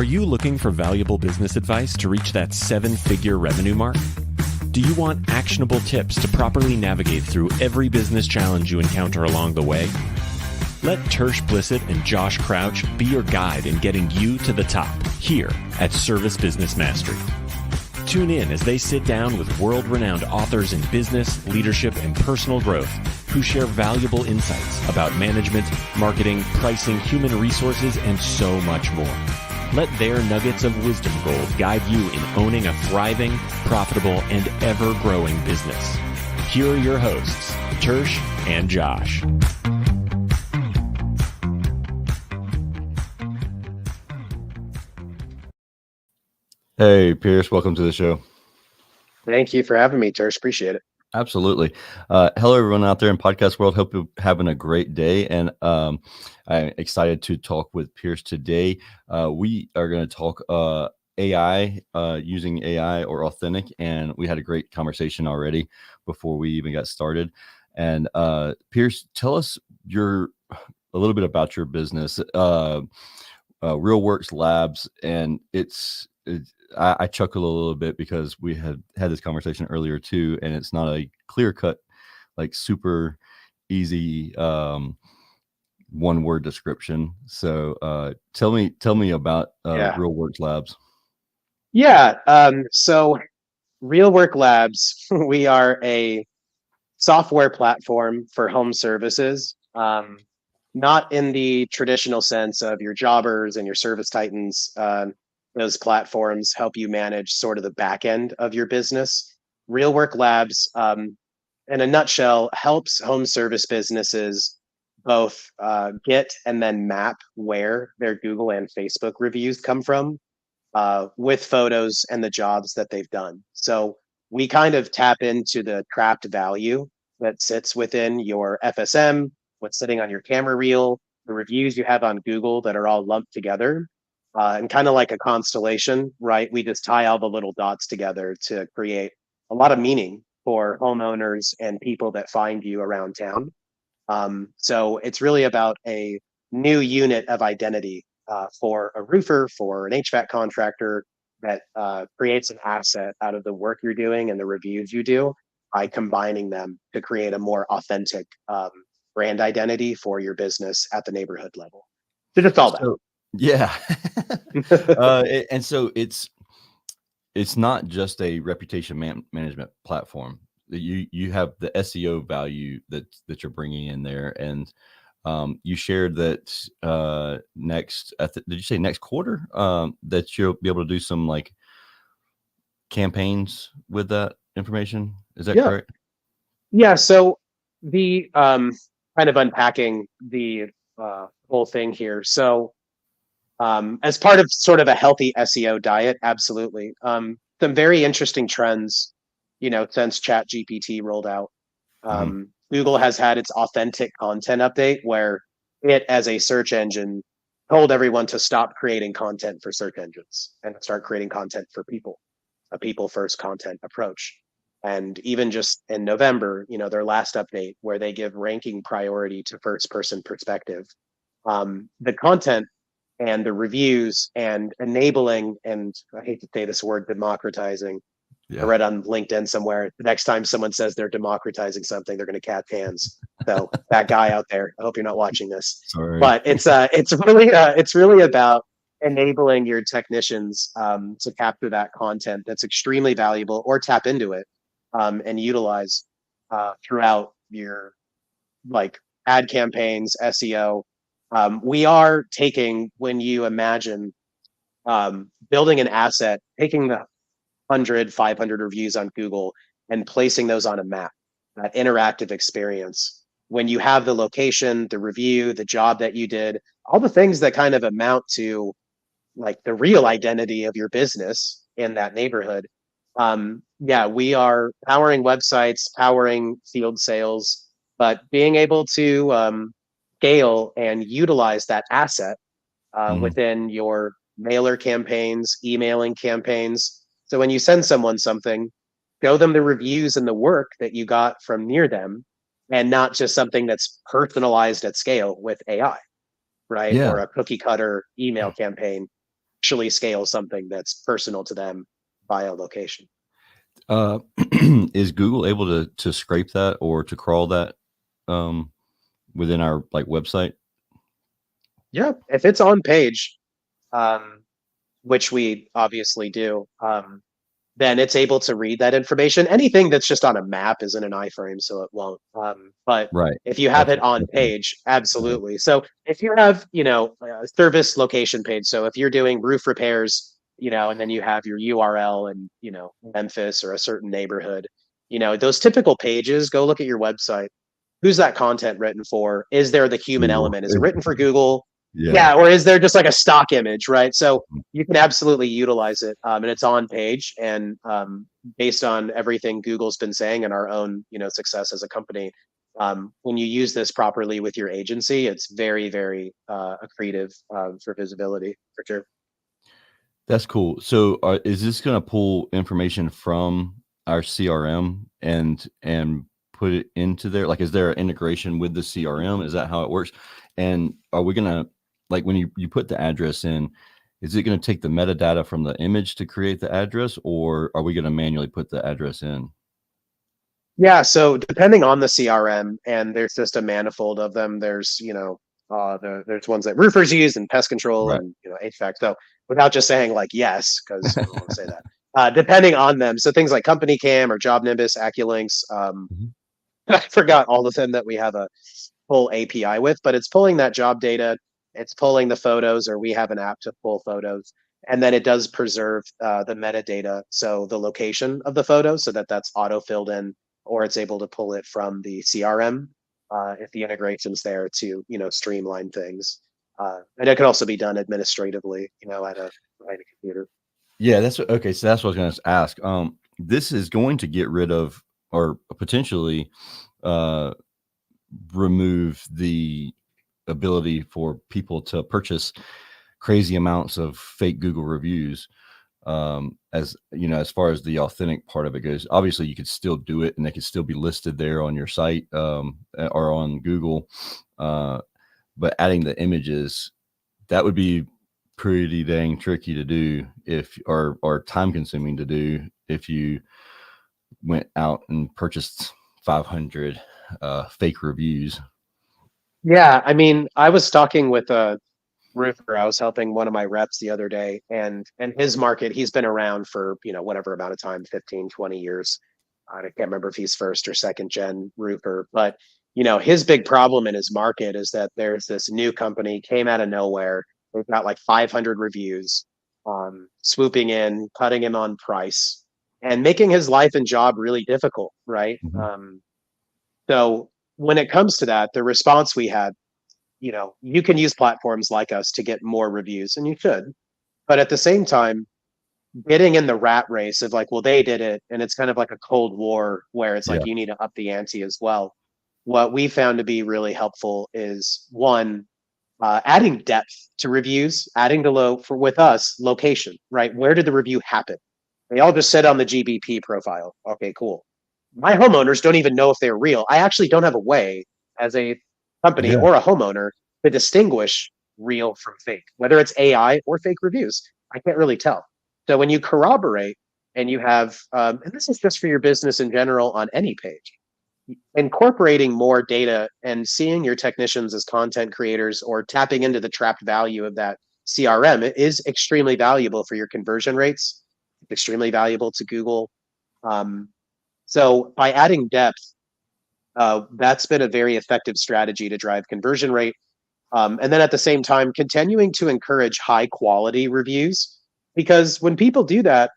Are you looking for valuable business advice to reach that 7-figure revenue mark? Do you want actionable tips to properly navigate through every business challenge you encounter along the way? Let Tersh Blissett and Josh Crouch be your guide in getting you to the top here at Service Business Mastery. Tune in as they sit down with world-renowned authors in business, leadership, and personal growth who share valuable insights about management, marketing, pricing, human resources, and so much more. Let their nuggets of wisdom gold guide you in owning a thriving, profitable, and ever-growing business. Here are your hosts, Tersh and Josh. Hey, Pierce, welcome to the show. Thank you for having me, Tersh. Appreciate it. Absolutely. Hello, everyone out there in podcast world. Hope you're having a great day. And I'm excited to talk with Pierce today. We are going to talk AI, using AI or authentic. And we had a great conversation already before we even got started. And Pierce, tell us a little bit about your business, RealWork Labs. And I chuckle a little bit because we had this conversation earlier too, and it's not a clear cut, like super easy one word description. So tell me about RealWork Labs. So RealWork Labs, we are a software platform for home services, not in the traditional sense of your jobbers and your service titans. Those platforms help you manage sort of the back end of your business. RealWork Labs, in a nutshell, helps home service businesses both get and then map where their Google and Facebook reviews come from with photos and the jobs that they've done. So we kind of tap into the trapped value that sits within your FSM, what's sitting on your camera reel, the reviews you have on Google that are all lumped together. And kind of like a constellation, right? We just tie all the little dots together to create a lot of meaning for homeowners and people that find you around town. So it's really about a new unit of identity for a roofer, for an HVAC contractor that creates an asset out of the work you're doing and the reviews you do by combining them to create a more authentic brand identity for your business at the neighborhood level. So just all that. Yeah. And so it's not just a reputation management platform. You have the SEO value that you're bringing in there. And you shared that did you say next quarter that you'll be able to do some like campaigns with that information? Is that correct? Yeah. So the kind of unpacking the whole thing here. So as part of sort of a healthy SEO diet, absolutely. Some very interesting trends, since ChatGPT rolled out. Google has had its authentic content update where it, as a search engine, told everyone to stop creating content for search engines and start creating content for people, a people-first content approach. And even just in November, their last update where they give ranking priority to first-person perspective. The content and the reviews and enabling, and I hate to say this word, democratizing. Yeah. I read on LinkedIn somewhere, the next time someone says they're democratizing something, they're going to catch hands. So that guy out there, I hope you're not watching this. Sorry. But it's really about enabling your technicians to capture that content that's extremely valuable or tap into it and utilize throughout your ad campaigns, SEO. We are taking, when you imagine building an asset, taking the 100, 500 reviews on Google and placing those on a map, that interactive experience. When you have the location, the review, the job that you did, all the things that kind of amount to like the real identity of your business in that neighborhood. We are powering websites, powering field sales, but being able to scale and utilize that asset within your mailer campaigns, emailing campaigns. So when you send someone something, show them the reviews and the work that you got from near them, and not just something that's personalized at scale with AI, right? Yeah. Or a cookie cutter email campaign. actually scale something that's personal to them via location. Is Google able to scrape that or to crawl that within our like website? Yeah, if it's on page, um, which we obviously do, then it's able to read that information. Anything that's just on a map isn't an iframe, so it won't. But Right. if you have That's it what on that's what page, absolutely. So if you have, a service location page, so if you're doing roof repairs, and then you have your URL and, Memphis or a certain neighborhood, those typical pages, go look at your website. Who's that content written for? Is there the human Google. element? Is it written for Google? Yeah. Yeah, or is there just like a stock image, right? So you can absolutely utilize it, and it's on page. And based on everything Google's been saying and our own, success as a company, when you use this properly with your agency, it's very, very accretive for visibility, for sure. That's cool. So, is this going to pull information from our CRM and put it into there? Like, is there an integration with the CRM? Is that how it works? And are we going to, like, when you put the address in, is it going to take the metadata from the image to create the address, or are we going to manually put the address in? Yeah, so depending on the CRM, and there's just a manifold of them. There's, there's ones that roofers use and pest control Right. and, HVAC. So without just saying like yes, because I don't want to say that. Depending on them, so things like Company Cam or Job Nimbus, AccuLinks. Mhm. I forgot all of them that we have a full API with, but it's pulling that job data, it's pulling the photos, or we have an app to pull photos, and then it does preserve the metadata, so the location of the photo, so that that's auto filled in, or it's able to pull it from the CRM if the integration's there to streamline things. And it can also be done administratively, at a computer. Yeah, okay. So that's what I was going to ask. This is going to get rid of or potentially uh, remove the ability for people to purchase crazy amounts of fake Google reviews. As you know, as far as the authentic part of it goes, obviously you could still do it and they could still be listed there on your site or on Google. But adding the images, that would be pretty dang tricky to do if or time consuming to do if you went out and purchased 500 fake reviews. Yeah, I mean, I was talking with a roofer. I was helping one of my reps the other day, and his market, he's been around for, whatever amount of time, 15, 20 years. I can't remember if he's first or second gen roofer, but his big problem in his market is that there's this new company came out of nowhere. They've got like 500 reviews, swooping in, cutting him on price, and making his life and job really difficult, right? Mhm. So when it comes to that, the response we had, you can use platforms like us to get more reviews, and you should. But at the same time, getting in the rat race of like, well, they did it, and it's kind of like a cold war where it's Yeah. like you need to up the ante as well. What we found to be really helpful is one, adding depth to reviews, adding the low for with us location, right? Where did the review happen? They all just said on the GBP profile. Okay, cool. My homeowners don't even know if they're real. I actually don't have a way as a company Yeah. or a homeowner to distinguish real from fake, whether it's AI or fake reviews. I can't really tell. So when you corroborate and you have, and this is just for your business in general on any page, incorporating more data and seeing your technicians as content creators or tapping into the trapped value of that CRM is extremely valuable for your conversion rates, extremely valuable to Google. Um, so by adding depth, that's been a very effective strategy to drive conversion rate. And then at the same time, continuing to encourage high quality reviews, because when people do that,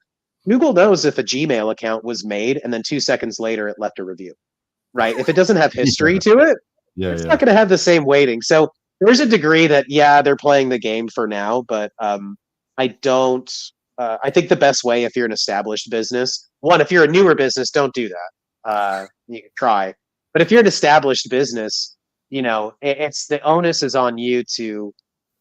Google knows if a Gmail account was made and then 2 seconds later it left a review, right? If it doesn't have history Yeah. to it, Yeah. it's Yeah. not going to have the same weighting. So there's a degree that, yeah, they're playing the game for now, but I don't. I think the best way, if you're an established business, one, if you're a newer business, don't do that. You can try, but if you're an established business, it's the onus is on you to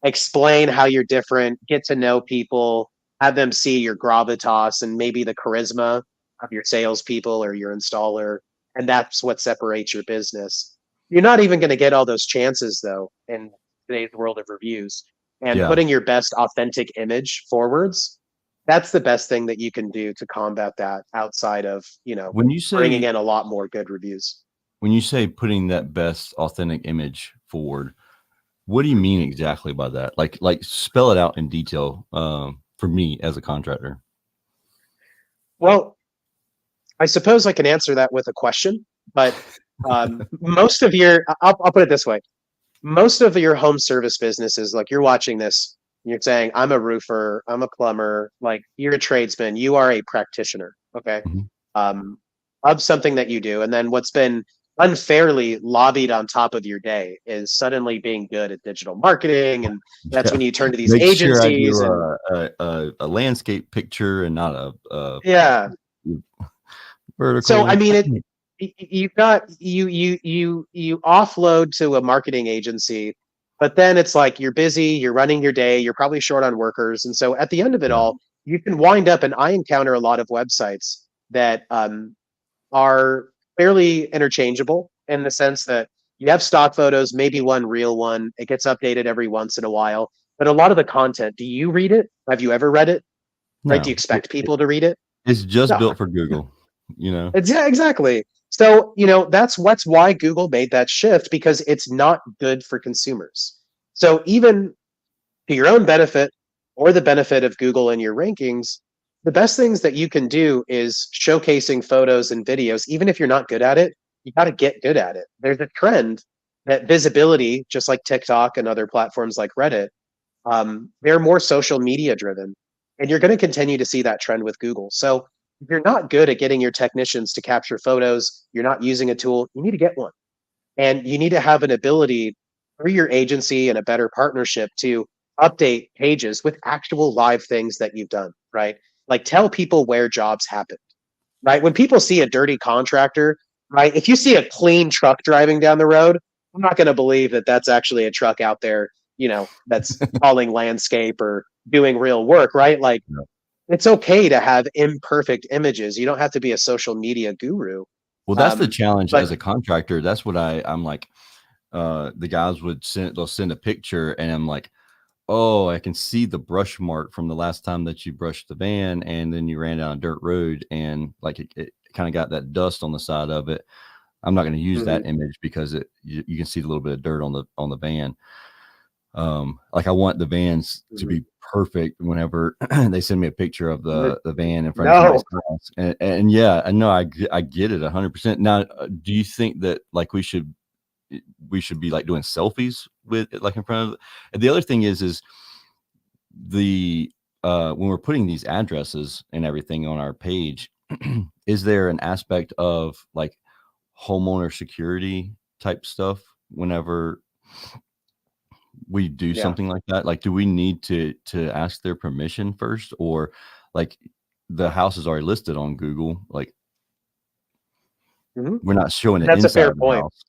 explain how you're different, get to know people, have them see your gravitas and maybe the charisma of your salespeople or your installer, and that's what separates your business. You're not even going to get all those chances though in today's world of reviews and Yeah. putting your best authentic image forwards. That's the best thing that you can do to combat that outside of, When you bringing say in a lot more good reviews. putting that best authentic image forward, what do you mean exactly by that? Like spell it out in detail for me as a contractor. Well, I suppose I can answer that with a question, but most of I'll put it this way. Most of your home service businesses, like you're watching this, you're saying, I'm a roofer, I'm a plumber, like you're a tradesman, you are a practitioner, okay, Mhm. um, of something that you do. And then what's been unfairly lobbied on top of your day is suddenly being good at digital marketing. And that's Yeah. when you turn to these Make sure I do agencies and a landscape picture and not a yeah. So, I vertical. mean, you've got you offload to a marketing agency, but then it's like you're busy, you're running your day, you're probably short on workers, and so at the end of it Yeah. all, you can wind up. And I encounter a lot of websites that are fairly interchangeable in the sense that you have stock photos, maybe one real one. It gets updated every once in a while, but a lot of the content. Do you read it? Have you ever read it? Right? Do you No, expect people to read it? it's just No. built for Google, you know? Yeah, exactly. So, that's what's why Google made that shift because it's not good for consumers. So, even to your own benefit or the benefit of Google in your rankings, the best things that you can do is showcasing photos and videos. Even if you're not good at it, you got to get good at it. There's a trend that visibility, just like TikTok and other platforms like Reddit, they're more social media driven. And you're going to continue to see that trend with Google. So if you're not good at getting your technicians to capture photos, you're not using a tool, you need to get one. And you need to have an ability through your agency and a better partnership to update pages with actual live things that you've done, right? Like tell people where jobs happen, right? When people see a dirty contractor, right? If you see a clean truck driving down the road, I'm not going to believe that that's actually a truck out there, that's hauling landscape or doing real work, right? Like No. it's okay to have imperfect images. You don't have to be a social media guru. Well, that's the Um, challenge as but a contractor. That's what I'm like, the guys they'll send a picture and I'm like, oh, I can see the brush mark from the last time that you brushed the van and then you ran down a dirt road and like it kind of got that dust on the side of it. I'm not going to use mhm, that image because you can see a little bit of dirt on the van. Like I want the vans to mhm. be perfect whenever they send me a picture of the van in front of No. somebody's house. And yeah, I know I get it 100%. Now, do you think that like we should be like doing selfies with it, like in front of and the other thing is the when we're putting these addresses and everything on our page, is there an aspect of like homeowner security type stuff whenever we do Yeah. something like that? Like, do we need to ask their permission first, or like the house is already listed on Google, like Mhm. we're not showing the That's a inside fair of the point. house?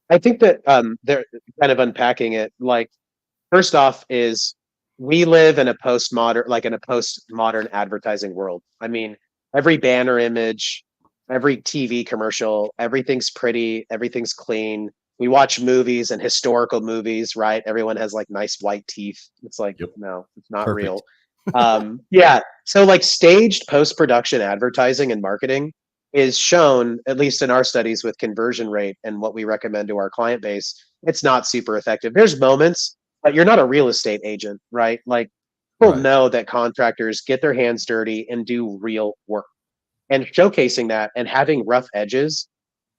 I think that they're kind of unpacking it. Like, first off, is we live in a postmodern advertising world. I mean, every banner image, every TV commercial, everything's pretty, everything's clean. We watch movies and historical movies, right? Everyone has like nice white teeth. It's like, Yep, no, it's not perfect. real. Yeah. So like staged post-production advertising and marketing is shown, at least in our studies with conversion rate and what we recommend to our client base, it's not super effective. There's moments, but you're not a real estate agent, right? Like people Right. know that contractors get their hands dirty and do real work. And showcasing that and having rough edges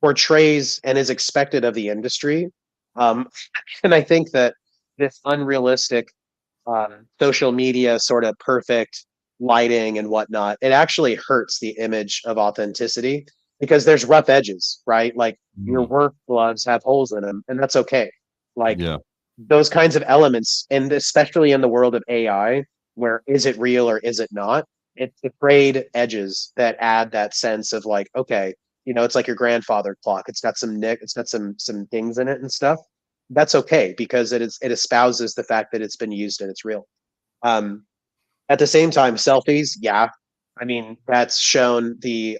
portrays and is expected of the industry. Um, and I think that this unrealistic social media sort of perfect lighting and whatnot, it actually hurts the image of authenticity because there's rough edges, right? Like your Mm, work gloves have holes in them, and that's okay. Like yeah. those kinds of elements, and especially in the world of AI, where is it real or is it not? It's the frayed edges that add that sense of like, okay, it's like your grandfather clock. It's got some nick, it's got some things in it and stuff. That's okay because it espouses the fact that it's been used and it's real. Um, at the same time, selfies, yeah. I mean, that's shown the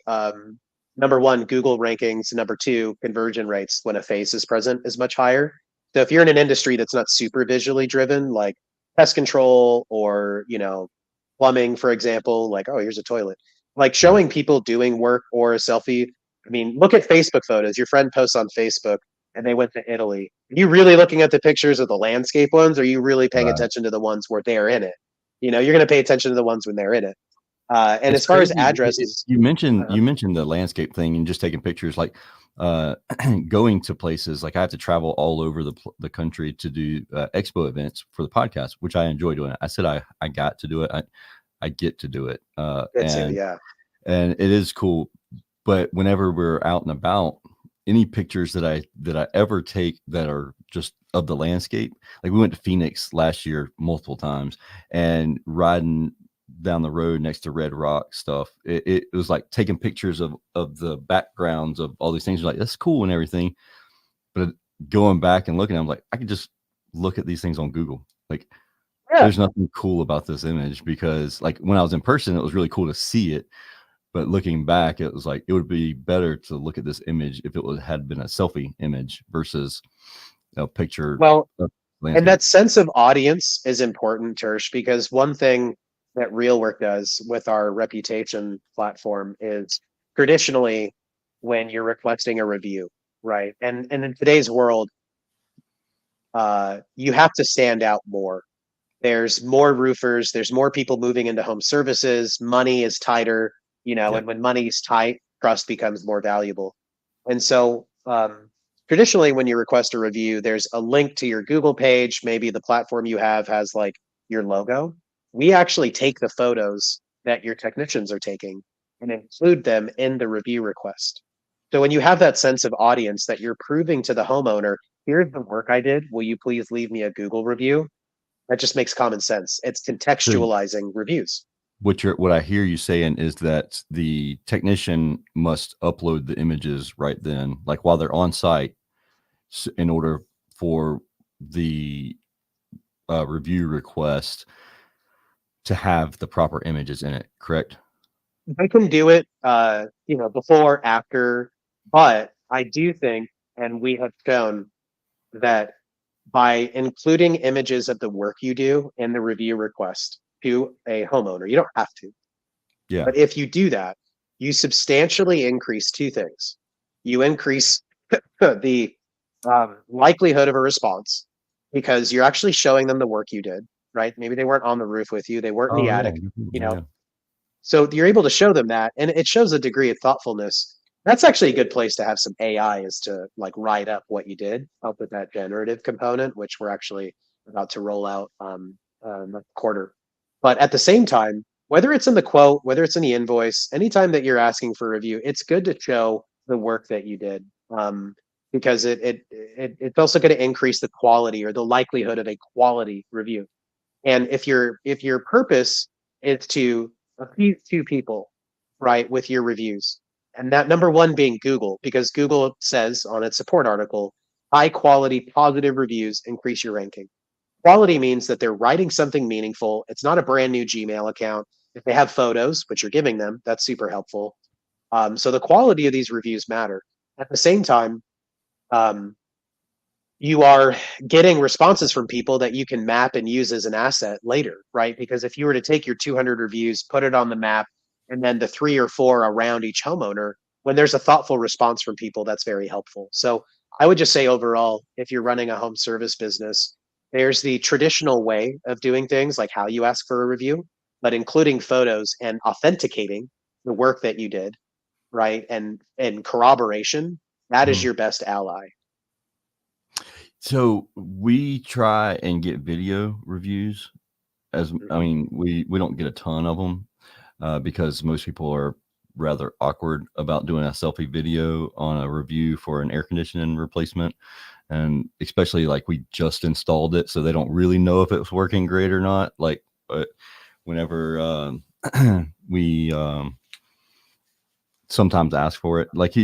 number one Google rankings, number two conversion rates when a face is present is much higher. So if you're in an industry that's not super visually driven, like pest control or, plumbing, for example, like, oh, here's a toilet, like showing people doing work or a selfie. I mean, look at Facebook photos. Your friend posts on Facebook and they went to Italy. Are you really looking at the pictures of the landscape ones? Or are you really paying Right. attention to the ones where they're in it? You're going to pay attention to the ones when they're in it. And It's as far as crazy. addresses, You mentioned uh, the landscape thing and just taking pictures, like uh, going to places. Like I have to travel all over the country to do expo events for the podcast, which I enjoy doing. I said I got to do it. I get to do it, good too, yeah. and it is cool. But whenever we're out and about, any pictures that I ever take that are just of the landscape, like we went to Phoenix last year multiple times and riding down the road next to Red Rock stuff. It was like taking pictures of the backgrounds of all these things. You're like, that's cool and everything. But going back and looking, I'm like, I could just look at these things on Google. Like, Yeah. there's nothing cool about this image, because like when I was in person, it was really cool to see it. But looking back, it was like, it would be better to look at this image if had been a selfie image versus a picture Well, of and landscape. that sense of audience is important, Tersh, because one thing that RealWork does with our reputation platform is traditionally when you're requesting a review, right? And in today's world, you have to stand out more. There's more roofers, there's more people moving into home services, money is tighter, Yeah. and when money's tight, trust becomes more valuable. And so, traditionally, when you request a review, there's a link to your Google page. Maybe the platform you have has like your logo. We actually take the photos that your technicians are taking and include them in the review request. So when you have that sense of audience that you're proving to the homeowner, here's the work I did. Will you please leave me a Google review? That just makes common sense. It's So contextualizing reviews. what I hear you saying is that the technician must upload the images right then, like while they're on site, in order for the review request to have the proper images in it, correct? I can do it, before, after, but I do think, and we have shown that by including images of the work you do in the review request to a homeowner, you don't have to, Yeah. but if you do that, you substantially increase two things. You increase the likelihood of a response because you're actually showing them the work you did, right? Maybe they weren't on the roof with you, they weren't in the Oh yeah. attic, you Yeah. know, Yeah. so you're able to show them that, and it shows a degree of thoughtfulness. That's actually a good place to have some AI, is to like write up what you did, help with that generative component, which we're actually about to roll out next quarter. But at the same time, whether it's in the quote, whether it's in the invoice, anytime that you're asking for a review, it's good to show the work that you did, because it's also going to increase the quality or the likelihood of a quality review. And if your purpose is to appease two people, right, with your reviews, and that number one being Google, because Google says on its support article, high quality positive reviews increase your ranking. Quality means that they're writing something meaningful. It's not a brand new Gmail account. If they have photos, which you're giving them, that's super helpful. So the quality of these reviews matter. At the same time, um, you are getting responses from people that you can map and use as an asset later, right? Because if you were to take your 200 reviews, put it on the map, and then the 3 or 4 around each homeowner, when there's a thoughtful response from people, that's very helpful. So I would just say overall, if you're running a home service business, there's the traditional way of doing things, like how you ask for a review, but including photos and authenticating the work that you did, right? And corroboration, that is Mhm. your best ally. So we try and get video reviews. I Mhm. mean, we don't get a ton of them because most people are rather awkward about doing a selfie video on a review for an air conditioning replacement, and especially like we just installed it, so they don't really know if it's working great or not. Like, but whenever we sometimes ask for it, like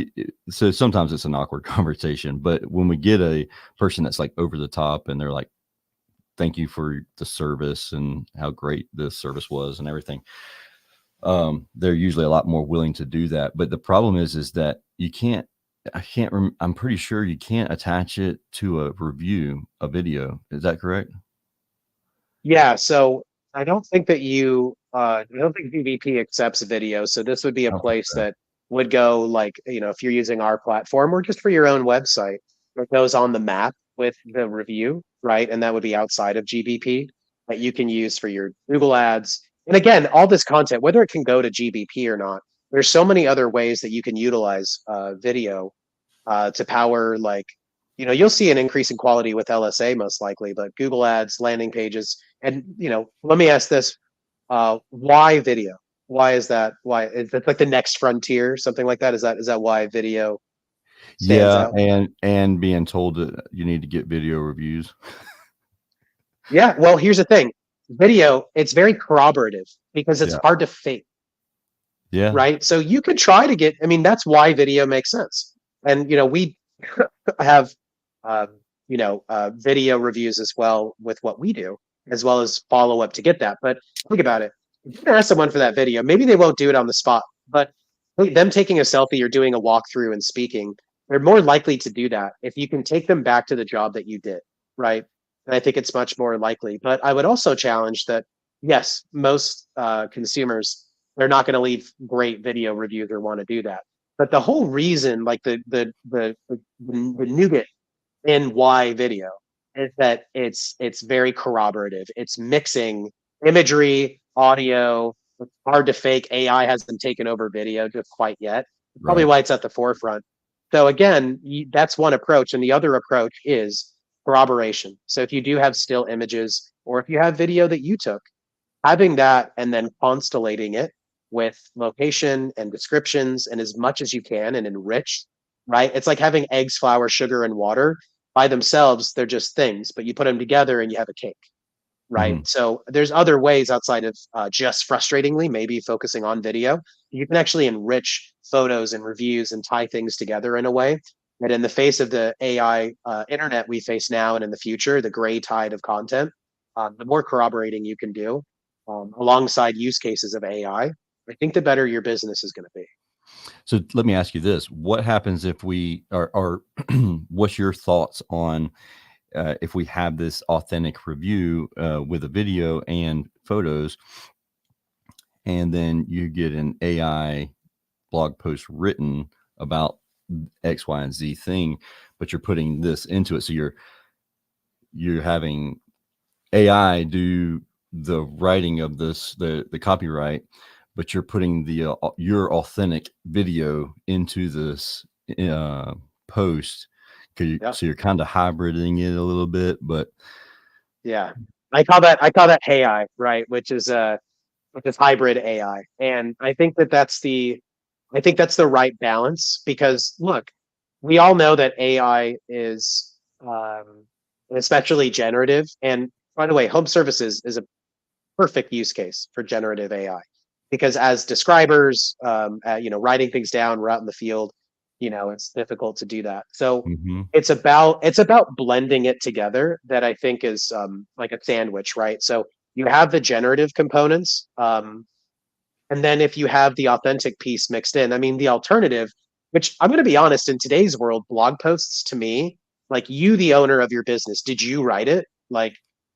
so sometimes it's an awkward conversation. But when we get a person that's like over the top and they're like, thank you for the service and how great the service was and everything, they're usually a lot more willing to do that. But the problem is that I'm pretty sure you can't attach it to a review, a video. Is that correct? Yeah, so I don't think that I don't think GBP accepts video. So this would be a I don't think place so. that would go like, if you're using our platform or just for your own website, it goes on the map with the review, right? And that would be outside of GBP that you can use for your Google ads. And again, all this content, whether it can go to GBP or not, there's so many other ways that you can utilize video to power like you'll see an increase in quality with LSA most likely, but Google ads, landing pages, and let me ask this: why video? Why is that? Why is that like the next frontier, something like that? Is that why video stands Yeah, out? and being told that you need to get video reviews. Yeah. Well, here's the thing: video, it's very corroborative because it's Yeah. hard to fake, Yeah. right? So you could try to get. I mean, that's why video makes sense. And we have video reviews as well with what we do, as well as follow up to get that. But think about it. If you can ask someone for that video, maybe they won't do it on the spot, but them taking a selfie or doing a walkthrough and speaking, they're more likely to do that if you can take them back to the job that you did, right? And I think it's much more likely. But I would also challenge that, yes, most consumers, they're not going to leave great video reviews or want to do that. But the whole reason, like the nougat in why video is that it's very corroborative. It's mixing imagery, audio. It's hard to fake. AI hasn't taken over video just quite yet. Probably Right. why it's at the forefront. So again, that's one approach, and the other approach is corroboration. So if you do have still images, or if you have video that you took, having that and then constellating it with location and descriptions and as much as you can and enrich, right? It's like having eggs, flour, sugar, and water by themselves. They're just things, but you put them together and you have a cake, right? Mhm. So there's other ways outside of just frustratingly, maybe focusing on video. You can actually enrich photos and reviews and tie things together in a way that in the face of the AI internet we face now and in the future, the gray tide of content, the more corroborating you can do alongside use cases of I think the better your business is going to be. So let me ask you this: what happens if we are? What's your thoughts on if we have this authentic review with a video and photos, and then you get an AI blog post written about X, Y, and Z thing, but you're putting this into it, so you're having AI do the writing of this, the copyright, but you're putting the your authentic video into this post. Yeah. So you're kind of hybriding it a little bit, but Yeah. I call that AI, right? Which is hybrid AI. And I think that's the right balance because look, we all know that AI is especially generative. And by the way, home services is a perfect use case for generative AI because as describers, writing things down, we're out in the field, it's difficult to do that. So mhm. it's about blending it together that I think is like a sandwich, right? So you have the generative components, and then if you have the authentic piece mixed in, I mean, the alternative, which I'm going to be honest, in today's world, blog posts to me, like you, the owner of your business, did you write it? Like,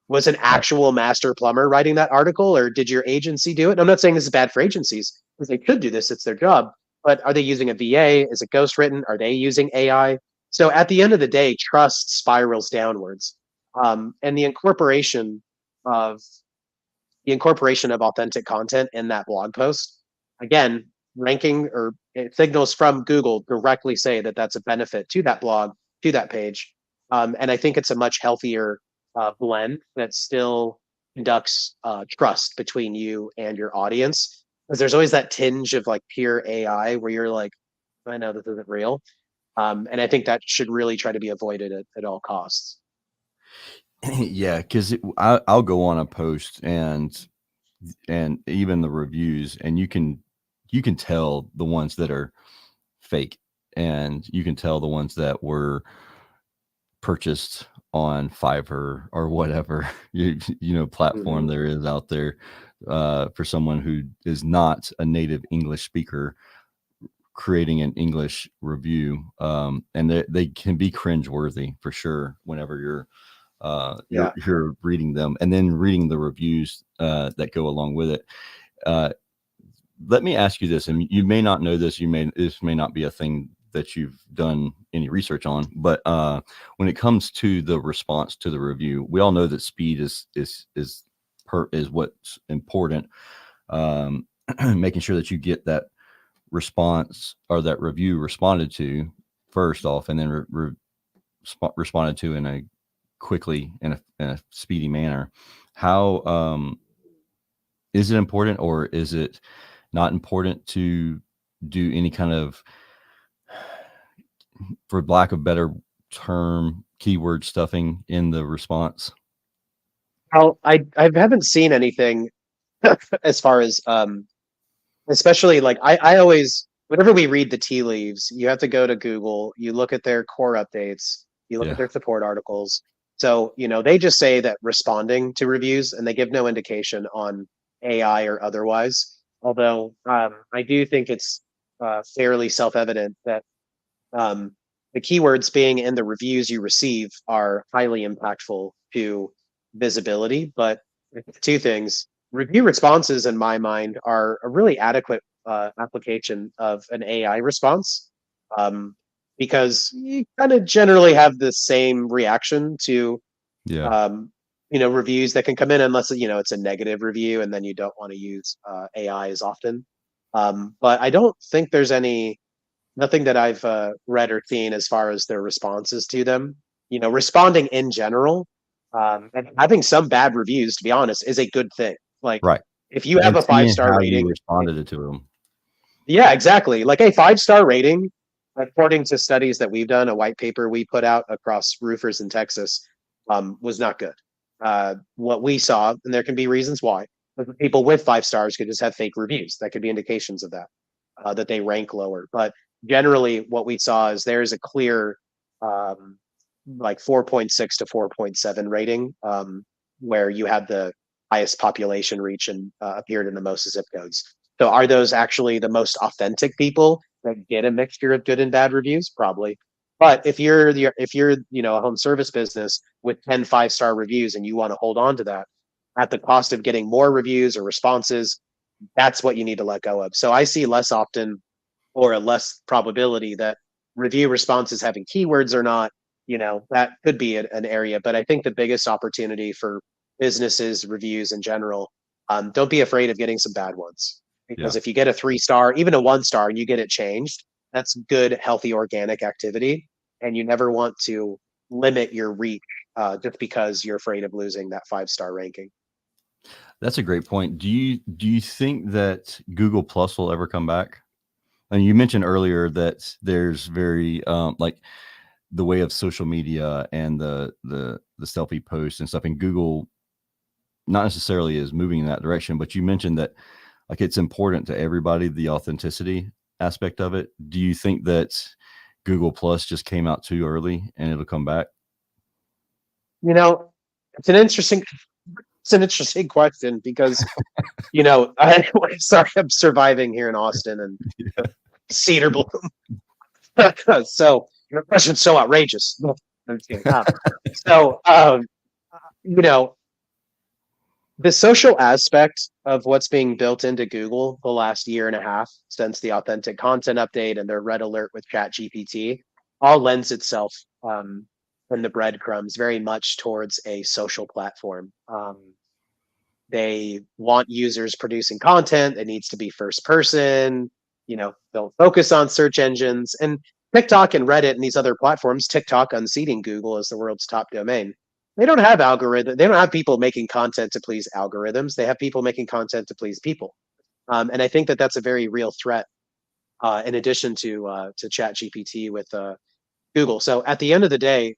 was an I, actual master plumber writing that article, or did your agency do it? And I'm not saying this is bad for agencies because they could do this, it's their job. But are they using a VA? Is it ghost written? Are they using AI? So at the end of the day, trust spirals downwards. And of the incorporation of authentic content in that blog post, again, ranking or signals from Google directly say that that's a benefit to that blog, to that page. And I think it's a much healthier blend that still conducts trust between you and your audience. Because there's always that tinge of like pure AI where you're like, I know this isn't real. And I think that should really try to be avoided at all costs. yeah, because I'll go on a post and even the reviews, and you can tell the ones that are fake, and you can tell the ones that were purchased on Fiverr or whatever platform Mhm. there is out there for someone who is not a native English speaker creating an English review, and they can be cringeworthy for sure whenever you're Yeah. you're reading them and then reading the reviews that go along with it. Let me ask you this, and you may not know this, this may not be a thing that you've done any research on, but when it comes to the response to the review, we all know that speed is what's important. Making sure that you get that response or that review responded to first off, and then responded to in a quickly in a speedy manner. How is it important, or is it not important to do any kind of, for lack of better term, keyword stuffing in the response? Well, I haven't seen anything as far as especially like I always, whenever we read the tea leaves, you have to go to Google, you look at their core updates, you look at Yeah. their support articles. So, they just say that responding to reviews, and they give no indication on AI or otherwise. Although I do think it's fairly self-evident that um, the keywords being in the reviews you receive are highly impactful to visibility. But two things: review responses, in my mind, are a really adequate application of an AI response, um, because you kind of generally have the same reaction to Yeah. reviews that can come in, unless it's a negative review, and then you don't want to use AI as often. But I don't think there's nothing that I've read or seen as far as their responses to them. Responding in general, and having some bad reviews, to be honest, is a good thing. Like, Right. if you have And a five seeing star how you rating, responded to them. yeah, exactly. Like a 5-star rating, according to studies that we've done, a white paper we put out across roofers in Texas, was not good. What we saw, and there can be reasons why, but people with 5 stars could just have fake reviews. That could be indications of that they rank lower. But generally, what we saw is there's a clear, um, like 4.6 to 4.7 rating, where you had the highest population reach and appeared in the most zip codes. So are those actually the most authentic people that get a mixture of good and bad reviews? Probably. But if you're a home service business with 10 5-star reviews, and you want to hold on to that at the cost of getting more reviews or responses, that's what you need to let go of. So I see less often, or a less probability, that review responses having keywords or not. That could be an area. But I think the biggest opportunity for businesses reviews in general, don't be afraid of getting some bad ones, Yeah. because if you get a 3-star, even a 1-star, and you get it changed, that's good, healthy, organic activity. And you never want to limit your reach just because you're afraid of losing that 5-star ranking. That's a great point. Do you think that Google Plus will ever come back? And you mentioned earlier that there's very like the way of social media and the selfie posts and stuff, and Google not necessarily is moving in that direction, but you mentioned that like it's important to everybody, the authenticity aspect of it. Do you think that Google Plus just came out too early and it'll come back? You know, it's an interesting it's an interesting question, because sorry, I'm surviving here in Austin and Cedar Bloom. So your question's so outrageous. No, I'm just kidding. So you know, the social aspect of what's being built into Google the last year and a half since the authentic content update and their red alert with Chat GPT all lends itself, in the breadcrumbs, very much towards a social platform. They want users producing content. It needs to be first person. They'll focus on search engines, and TikTok and Reddit and these other platforms. TikTok unseating Google as the world's top domain. They don't have algorithm. They don't have people making content to please algorithms. They have people making content to please people. And I think that that's a very real threat. In addition to Chat GPT with Google. So at the end of the day,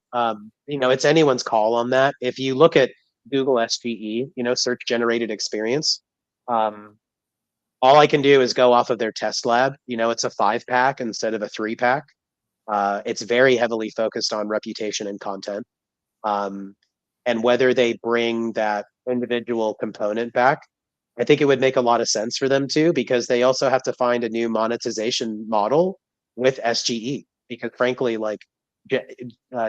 it's anyone's call on that. If you look at Google SGE, search generated experience, um, all I can do is go off of their test lab. It's a 5-pack instead of a 3-pack. It's very heavily focused on reputation and content. Um, and whether they bring that individual component back, I think it would make a lot of sense for them too, because they also have to find a new monetization model with SGE. Because frankly, like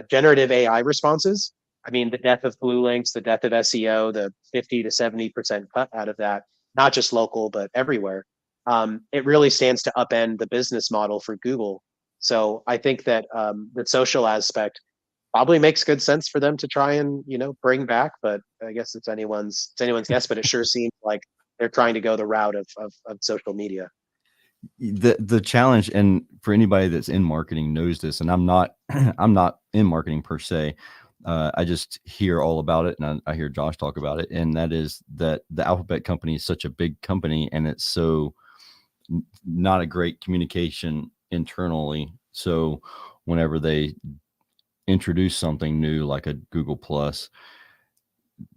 generative AI responses I mean, the death of blue links, the death of SEO, the 50 to 70% cut out of that, not just local, but everywhere. It really stands to upend the business model for Google. So I think that the social aspect probably makes good sense for them to try and, bring back, but I guess it's anyone's guess, but it sure seems like they're trying to go the route of social media. The challenge, and for anybody that's in marketing knows this, and I'm not I'm not in marketing per se. I just hear all about it, and I hear Josh talk about it, and that is that the Alphabet company is such a big company, and it's so not a great communication internally. So whenever they introduce something new like a Google Plus,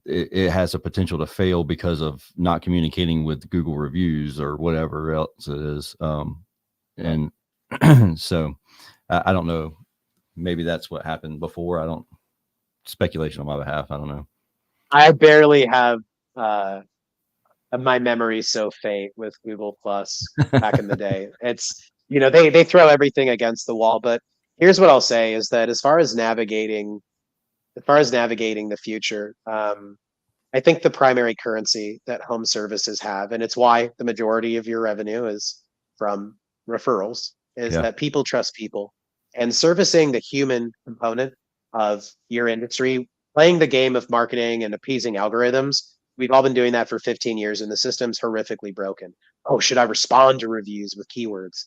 it has a potential to fail because of not communicating with Google reviews or whatever else it is. And so I don't know. Maybe that's what happened before. I don't speculation on my behalf. I don't know. I barely have my memory so faint with Google Plus back in the day. It's they throw everything against the wall, but here's what I'll say is that as far as navigating the future, I think the primary currency that home services have, and it's why the majority of your revenue is from referrals, is Yeah. that people trust people. And servicing the human component of your industry, playing the game of marketing and appeasing algorithms, we've all been doing that for 15 years and the system's horrifically broken. Oh, should I respond to reviews with keywords?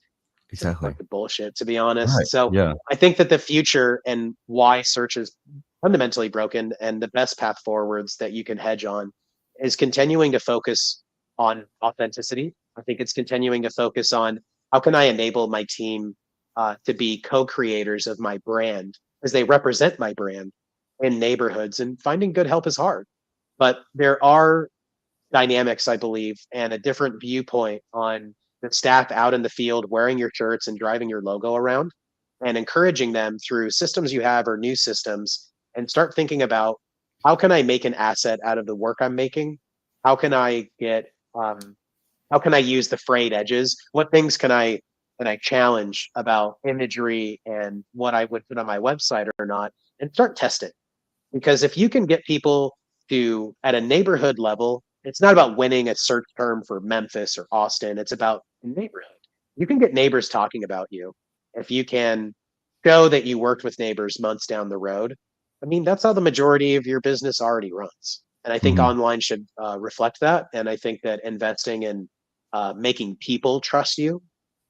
It's a Exactly. bunch of bullshit, to be honest. Right. So Yeah. I think that the future and why search is fundamentally broken and the best path forwards that you can hedge on is continuing to focus on authenticity. I think it's continuing to focus on how can I enable my team to be co-creators of my brand as they represent my brand in neighborhoods, and finding good help is hard. But there are dynamics, I believe, and a different viewpoint on the staff out in the field wearing your shirts and driving your logo around, and encouraging them through systems you have or new systems, and start thinking about how can I make an asset out of the work I'm making? How can I get how can I use the frayed edges? What things can I challenge about imagery and what I would put on my website or not, and start testing. Because if you can get people to, at a neighborhood level, it's not about winning a search term for Memphis or Austin. It's about neighborhood. You can get neighbors talking about you if you can show that you worked with neighbors months down the road. I mean, that's how the majority of your business already runs. And I think Mhm. online should reflect that. And I think that investing in making people trust you,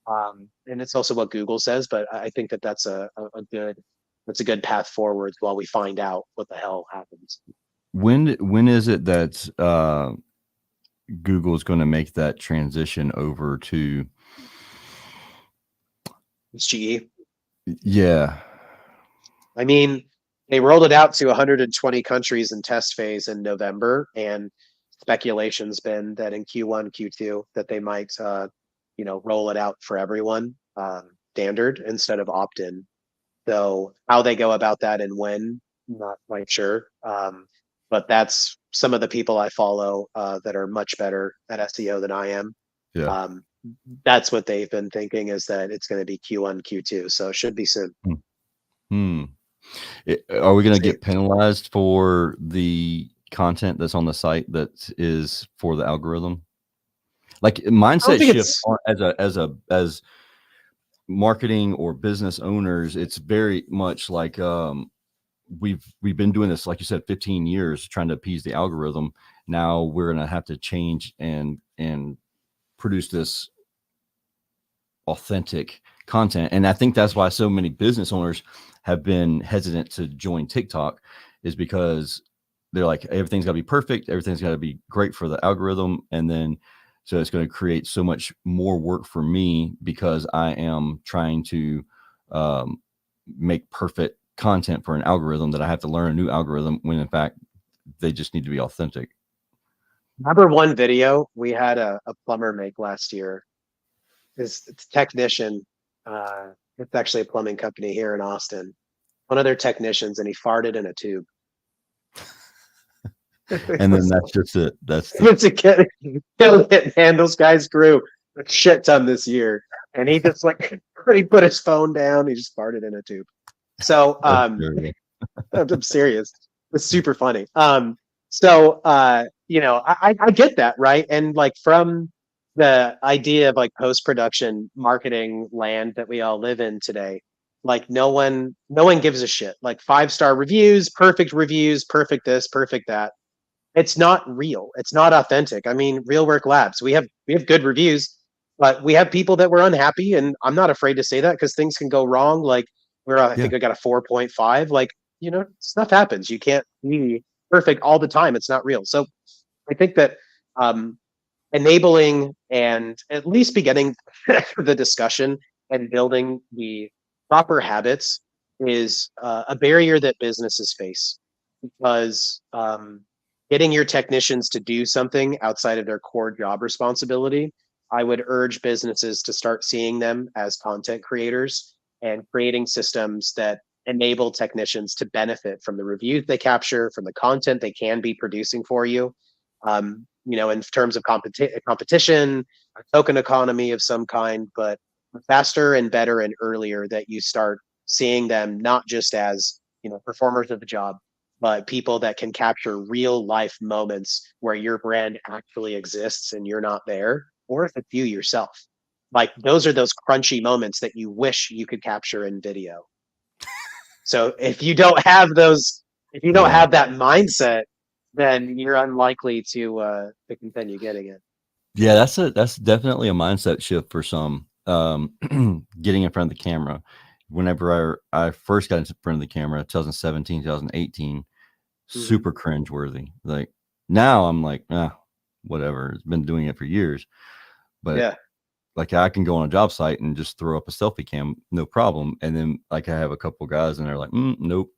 and it's also what Google says, but I think that that's a good path forward while we find out what the hell happens. When is it that Google is going to make that transition over to? It's GE. Yeah. I mean, they rolled it out to 120 countries in test phase in November, and speculation's been that in Q1, Q2, that they might, roll it out for everyone, standard instead of opt-in. So how they go about that and when, not quite sure. But that's some of the people I follow that are much better at SEO than I am. Yeah. That's what they've been thinking, is that it's going to be Q1, Q2. So it should be soon. Hmm. Are we going to See. get penalized for the content that's on the site that is for the algorithm? Like mindset think shift it's- as marketing or business owners, it's very much like we've been doing this, like you said, 15 years trying to appease the algorithm. Now we're going to have to change and produce this authentic content. And I think that's why so many business owners have been hesitant to join TikTok, is because they're like, everything's got to be perfect. Everything's got to be great for the algorithm. And then, so it's going to create so much more work for me because I am trying to make perfect content for an algorithm, that I have to learn a new algorithm, when in fact they just need to be authentic. Number one video we had a plumber make last year. It's technician. It's actually a plumbing company here in Austin. One of their technicians, and he farted in a tube. And then that's just it. That's It's a kid. Man, those guys grew a shit ton this year, and he just he put his phone down. He just farted in a tube. So I'm serious. It's super funny. I get that, right? And like from the idea of like post-production marketing land that we all live in today, like no one gives a shit. Like 5-star reviews, perfect this, perfect that. It's not real. It's not authentic. I mean, RealWork Labs, we have good reviews, but we have people that were unhappy, and I'm not afraid to say that because things can go wrong. Like I Yeah. think I got a 4.5. Like, stuff happens. You can't be perfect all the time. It's not real. So I think that um, enabling and at least beginning the discussion and building the proper habits is a barrier that businesses face because getting your technicians to do something outside of their core job responsibility, I would urge businesses to start seeing them as content creators and creating systems that enable technicians to benefit from the reviews they capture, from the content they can be producing for you. In terms of competition, a token economy of some kind, but faster and better and earlier that you start seeing them not just as performers of the job, but people that can capture real life moments where your brand actually exists and you're not there, or if it's you yourself. Like those are those crunchy moments that you wish you could capture in video. So if you don't have those, if you don't Yeah. have that mindset, then you're unlikely to continue getting it. Yeah, that's definitely a mindset shift for some. Getting in front of the camera. Whenever I first got in front of the camera, 2017, 2018, Mm-hmm. super cringeworthy. Like now I'm like, whatever. It's been doing it for years. But Yeah. like I can go on a job site and just throw up a selfie cam, no problem. And then like I have a couple guys and they're like, nope.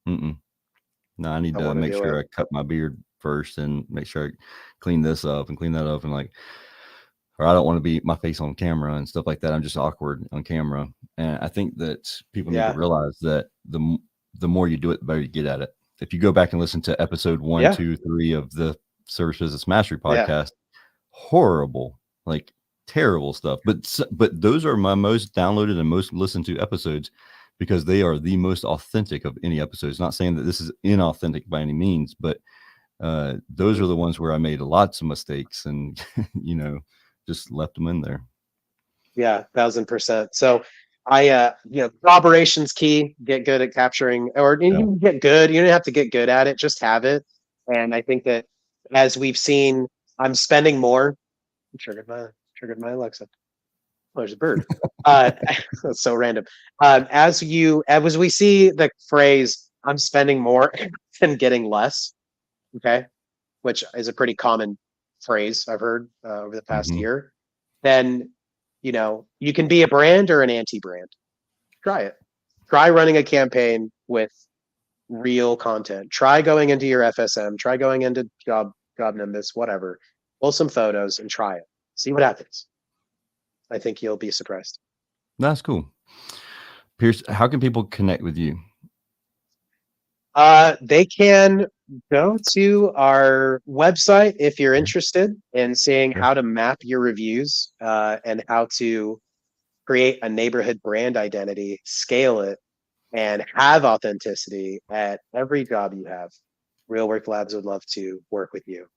No, I need I to want to make do sure it. I cut my beard first and make sure I clean this up and clean that up. And like, or I don't want to be my face on camera and stuff like that. I'm just awkward on camera. And I think that people need to Yeah. realize that the more you do it, the better you get at it. If you go back and listen to episode 1, Yeah. 2, 3 of the Service Business Mastery Yeah. podcast, horrible, like terrible stuff. But those are my most downloaded and most listened to episodes because they are the most authentic of any episodes. Not saying that this is inauthentic by any means, but those Mhm. are the ones where I made lots of mistakes and just left them in there. Yeah, 1,000%. So collaboration's key. Get good at capturing, or you Yeah. can get good. You don't have to get good at it. Just have it. And I think that as we've seen, I'm spending more. Triggered my Alexa. Oh, there's a bird. Uh, that's so random. As we see the phrase "I'm spending more" and getting less, okay, which is a pretty common phrase I've heard over the past Mm-hmm. year, then you can be a brand or an anti-brand. Try it. Try running a campaign with real content. Try going into your FSM. Try going into Job Nimbus, whatever. Pull some photos and try it. See what happens. I think you'll be surprised. That's cool. Pierce, how can people connect with you? They can go to our website if you're interested in seeing Yeah. how to map your reviews and how to create a neighborhood brand identity, scale it, and have authenticity at every job you have. RealWork Labs would love to work with you.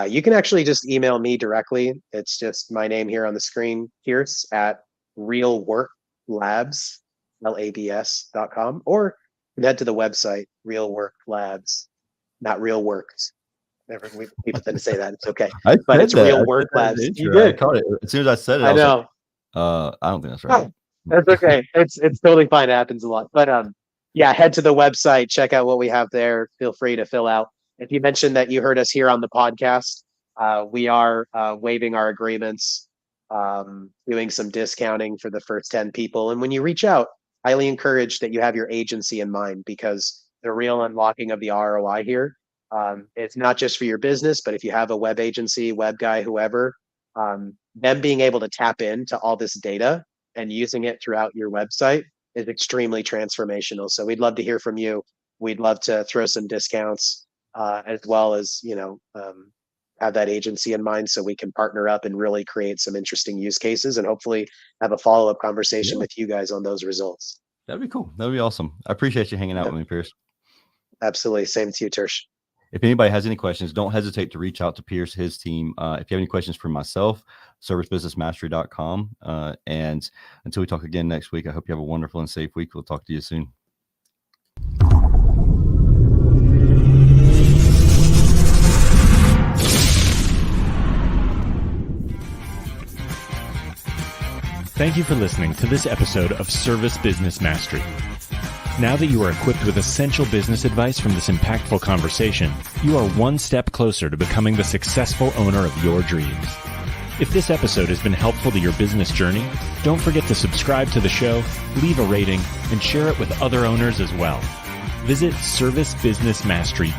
You can actually just email me directly. It's just my name here on the screen, Pierce at RealWorkLabs, LABS.com, or you can head to the website, RealWork Labs, not Real Works. People tend to say that. It's okay. I But said it's that. Real I Work said that in the Labs. You intro. I did. caught it. As soon as I said it, I I was like, know. I don't think that's right. Oh, that's okay. It's totally fine. It happens a lot. But yeah, head to the website, check out what we have there. Feel free to fill out. If you mentioned that you heard us here on the podcast, we are waiving our agreements, doing some discounting for the first 10 people. And when you reach out, highly encourage that you have your agency in mind because the real unlocking of the ROI here, it's not just for your business, but if you have a web agency, web guy, whoever, them being able to tap into all this data and using it throughout your website is extremely transformational. So we'd love to hear from you. We'd love to throw some discounts as well as, have that agency in mind so we can partner up and really create some interesting use cases and hopefully have a follow-up conversation Yeah, with you guys on those results. that'd be cool. That'd be awesome. I appreciate you hanging out Yeah. with me, Pierce. Absolutely. Same to you, Tersh. If anybody has any questions, don't hesitate to reach out to Pierce, his team. If you have any questions for myself, servicebusinessmastery.com. And until we talk again next week, I hope you have a wonderful and safe week. We'll talk to you soon. Thank you for listening to this episode of Service Business Mastery. Now that you are equipped with essential business advice from this impactful conversation, you are one step closer to becoming the successful owner of your dreams. If this episode has been helpful to your business journey, don't forget to subscribe to the show, leave a rating, and share it with other owners as well. Visit servicebusinessmastery.com